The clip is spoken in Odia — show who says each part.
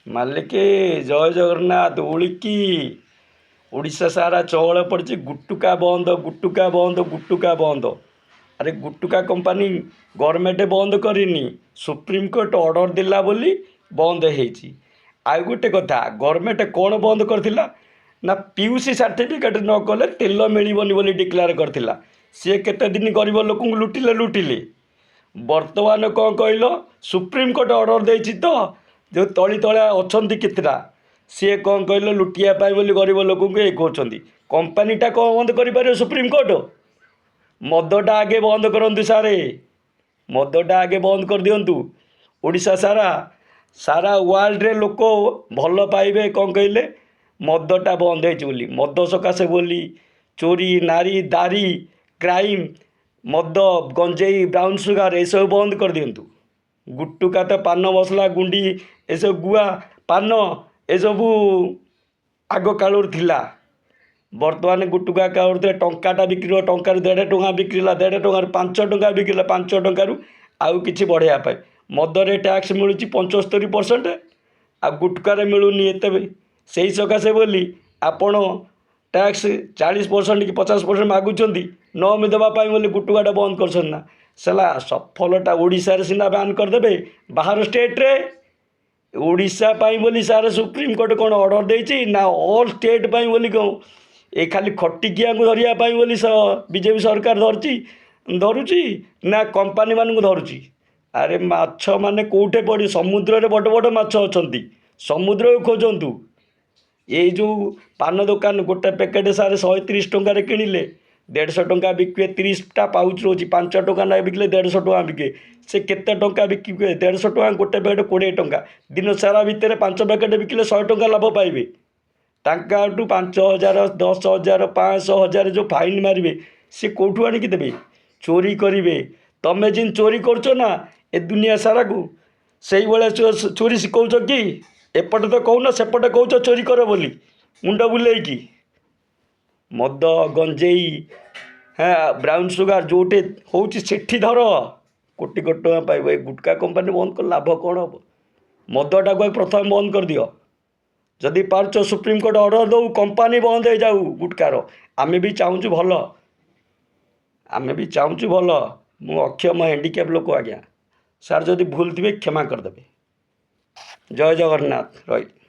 Speaker 1: ମାଲିକ ଜୟ ଜଗନ୍ନାଥ ଓଳିକି ଓଡ଼ିଶା ସାରା ଚହଳ ପଡ଼ିଛି ଗୁଟୁକା ବନ୍ଦ ଗୁଟୁକା ବନ୍ଦ ଗୁଟୁକା ବନ୍ଦ। ଆରେ ଗୁଟୁକା କମ୍ପାନୀ ଗଭର୍ଣ୍ଣମେଣ୍ଟ ବନ୍ଦ କରିନି, ସୁପ୍ରିମକୋର୍ଟ ଅର୍ଡ଼ର ଦେଲା ବୋଲି ବନ୍ଦ ହେଇଛି। ଆଉ ଗୋଟେ କଥା, ଗଭର୍ଣ୍ଣମେଣ୍ଟ କ'ଣ ବନ୍ଦ କରିଥିଲା ନା ପିୟୁସି ସାର୍ଟିଫିକେଟ୍ ନ କଲେ ତେଲ ମିଳିବନି ବୋଲି ଡିକ୍ଲେୟାର କରିଥିଲା। ସିଏ କେତେ ଦିନ ଗରିବ ଲୋକଙ୍କୁ ଲୁଟିଲେ। ବର୍ତ୍ତମାନ କ'ଣ କହିଲ, ସୁପ୍ରିମକୋର୍ଟ ଅର୍ଡ଼ର ଦେଇଛି ତ, ଯେଉଁ ତଳେ ଅଛନ୍ତି କେତେଟା, ସିଏ କ'ଣ କହିଲ ଲୁଟିବା ପାଇଁ ବୋଲି ଗରିବ ଲୋକଙ୍କୁ ଇଏ କରୁଛନ୍ତି। କମ୍ପାନୀଟା କ'ଣ ବନ୍ଦ କରିପାରିବ ସୁପ୍ରିମକୋର୍ଟ? ମଦଟା ଆଗେ ବନ୍ଦ କରନ୍ତୁ ସାରେ, ମଦଟା ଆଗେ ବନ୍ଦ କରିଦିଅନ୍ତୁ। ଓଡ଼ିଶା ସାରା ୱାର୍ଲଡରେ ଲୋକ ଭଲ ପାଇବେ କ'ଣ କହିଲେ, ମଦଟା ବନ୍ଦ ହେଇଛି ବୋଲି। ମଦ ସକାଶେ ବୋଲି ଚୋରି, ନାରୀ, ଦାରି, କ୍ରାଇମ୍, ମଦ, ଗଞ୍ଜେଇ, ବ୍ରାଉନ୍ ସୁଗାର ଏସବୁ ବନ୍ଦ କରିଦିଅନ୍ତୁ। ଗୁଟୁକା ତ ପାନ ମସଲା ଗୁଣ୍ଡି, ଏସବୁ ଗୁଆ ପାନ ଏସବୁ ଆଗ କାଳରୁ ଥିଲା। ବର୍ତ୍ତମାନ ଗୁଟୁକା କାଳରୁ ଟଙ୍କାଟା ବିକ୍ରି, ଟଙ୍କାରୁ 1.5 ଟଙ୍କା ବିକ୍ରିଲା, 1.5 ଟଙ୍କାରୁ 5 ଟଙ୍କା ବିକ୍ରିଲା, 5 ଟଙ୍କାରୁ ଆଉ କିଛି ବଢ଼େଇବା ପାଇଁ। ମଦରେ ଟ୍ୟାକ୍ସ ମିଳୁଛି 75%, ଆଉ ଗୁଟୁକାରେ ମିଳୁନି ଏତେ। ସେଇ ସକାଶେ ବୋଲି ଆପଣ ଟ୍ୟାକ୍ସ 40% କି 50% ମାଗୁଛନ୍ତି ନ ଦେବା ପାଇଁ ବୋଲି ଗୁଟୁକାଟା ବନ୍ଦ କରୁଛନ୍ତି ନା। ସେଲା ସଫଳଟା ଓଡ଼ିଶାରେ ସିନା ବ୍ୟାନ୍ କରିଦେବେ, ବାହାର ଷ୍ଟେଟ୍ରେ ଓଡ଼ିଶା ପାଇଁ ବୋଲି ସାର୍ ସୁପ୍ରିମକୋର୍ଟ କ'ଣ ଅର୍ଡ଼ର ଦେଇଛି ନା ଅଲ୍ ଷ୍ଟେଟ୍ ପାଇଁ ବୋଲି କ'ଣ? ଏ ଖାଲି ଖଟିକିଆଙ୍କୁ ଧରିବା ପାଇଁ ବୋଲି ବିଜେପି ସରକାର ଧରୁଛି ନା କମ୍ପାନୀମାନଙ୍କୁ ଧରୁଛି? ଆରେ ମାଛ ମାନେ କେଉଁଠି ପଡ଼ି, ସମୁଦ୍ରରେ ବଡ଼ ବଡ଼ ମାଛ ଅଛନ୍ତି, ସମୁଦ୍ରକୁ ଖୋଜନ୍ତୁ। ଏଇ ଯେଉଁ ପାନ ଦୋକାନ ଗୋଟେ ପ୍ୟାକେଟ୍ ସାର୍ 130 ଟଙ୍କାରେ କିଣିଲେ 150 ଟଙ୍କା ବିକିବେ, 30ଟା ପାଉଚ୍ ରହୁଛି, 5 ଟଙ୍କା ନା ବିକିଲେ 150 ଟଙ୍କା ବିକିବେ। ସେ କେତେ ଟଙ୍କା ବିକିବେ? 150 ଟଙ୍କା ଗୋଟେ ପ୍ୟାକେଟ୍ 20 ଟଙ୍କା। ଦିନ ସାରା ଭିତରେ 5 ପ୍ୟାକେଟ୍ ବିକିଲେ 100 ଟଙ୍କା ଲାଭ ପାଇବେ। ତାଙ୍କଠୁ 5,000, 10,000, 500, 1000 ଯେଉଁ ଫାଇନ୍ ମାରିବେ, ସେ କେଉଁଠୁ ଆଣିକି ଦେବେ? ଚୋରି କରିବେ। ତମେ ଯେମିତି ଚୋରି କରୁଛ ନା ଏ ଦୁନିଆ ସାରାକୁ, ସେଇଭଳିଆ ଚୋରି ଶିଖଉଛ କି? ଏପଟେ ତ କହୁନ, ସେପଟେ କହୁଛ ଚୋରି କର ବୋଲି ମୁଣ୍ଡ ବୁଲେଇକି। ମଦ, ଗଞ୍ଜେଇ, ବ୍ରାଉନ୍ ସୁଗାର ଯେଉଁଠି ହେଉଛି ସେଠି ଧର, କୋଟି କୋଟି ଟଙ୍କା ପାଇବ। ଏ ଗୁଟକା କମ୍ପାନୀ ବନ୍ଦ କଲେ ଲାଭ କ'ଣ ହେବ? ମଦଟାକୁ ପ୍ରଥମେ ବନ୍ଦ କରିଦିଅ। ଯଦି ପାରୁଛ ସୁପ୍ରିମକୋର୍ଟ ଅର୍ଡ଼ର ଦେଉ, କମ୍ପାନୀ ବନ୍ଦ ହେଇଯାଉ ଗୁଟକାର। ଆମେ ବି ଚାହୁଁଛୁ ଭଲ। ମୁଁ ଅକ୍ଷମ ହ୍ୟାଣ୍ଡିକ୍ୟାପ୍ ଲୋକ ଆଜ୍ଞା। ସାର୍ ଯଦି ଭୁଲ ଥିବେ କ୍ଷମା କରିଦେବେ। ଜୟ ଜଗନ୍ନାଥ। ରହିଲି।